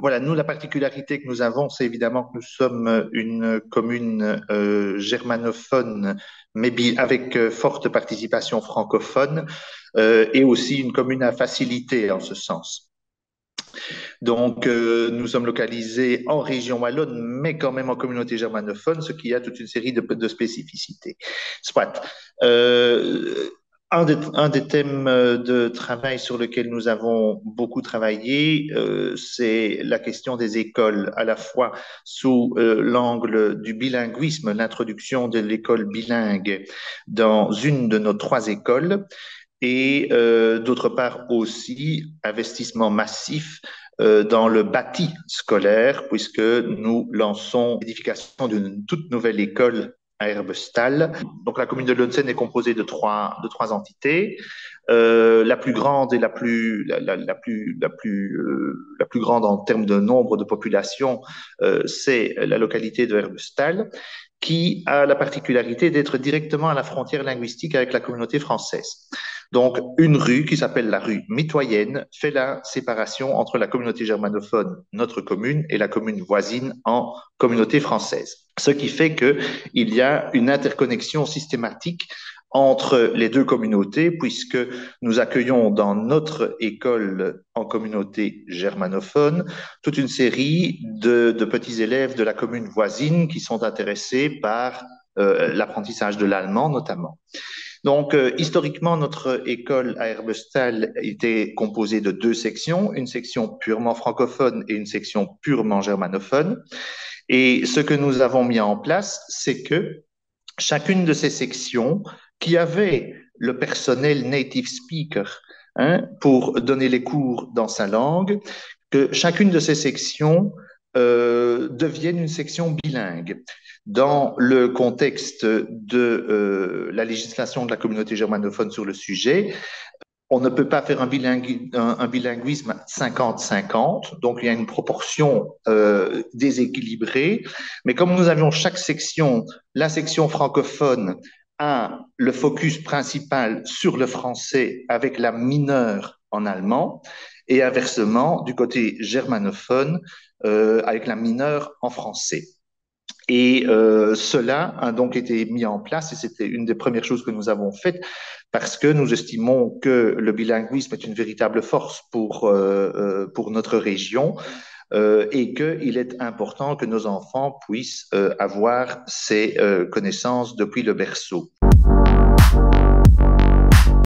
Voilà, nous, la particularité que nous avons, c'est évidemment que nous sommes une commune germanophone, mais avec forte participation francophone, et aussi une commune à facilité en ce sens. Donc, nous sommes localisés en région wallonne, mais quand même en communauté germanophone, ce qui a toute une série de spécificités. Soit. Euh, un des thèmes de travail sur lequel nous avons beaucoup travaillé, c'est la question des écoles, à la fois sous l'angle du bilinguisme, l'introduction de l'école bilingue dans une de nos trois écoles, et d'autre part aussi investissement massif dans le bâti scolaire, puisque nous lançons l'édification d'une toute nouvelle école à Herbestal. Donc la commune de Lonsen est composée de trois entités. La plus grande et la plus grande en termes de nombre de population, c'est la localité de Herbestal, qui a la particularité d'être directement à la frontière linguistique avec la communauté française. Donc, une rue qui s'appelle la rue mitoyenne fait la séparation entre la communauté germanophone, notre commune, et la commune voisine en communauté française. Ce qui fait qu'il y a une interconnexion systématique entre les deux communautés, puisque nous accueillons dans notre école en communauté germanophone toute une série de petits élèves de la commune voisine qui sont intéressés par l'apprentissage de l'allemand notamment. Donc, historiquement, notre école à Herbestal était composée de deux sections, une section purement francophone et une section purement germanophone. Et ce que nous avons mis en place, c'est que chacune de ces sections qui avait le personnel native speaker, hein, pour donner les cours dans sa langue, que chacune de ces sections devienne une section bilingue. Dans le contexte de la législation de la communauté germanophone sur le sujet, on ne peut pas faire un bilinguisme 50-50, donc il y a une proportion déséquilibrée. Mais comme nous avions chaque section, la section francophone a le focus principal sur le français avec la mineure en allemand, et inversement, du côté germanophone, avec la mineure en français. Et cela a donc été mis en place et c'était une des premières choses que nous avons faites parce que nous estimons que le bilinguisme est une véritable force pour notre région et qu'il est important que nos enfants puissent avoir ces connaissances depuis le berceau.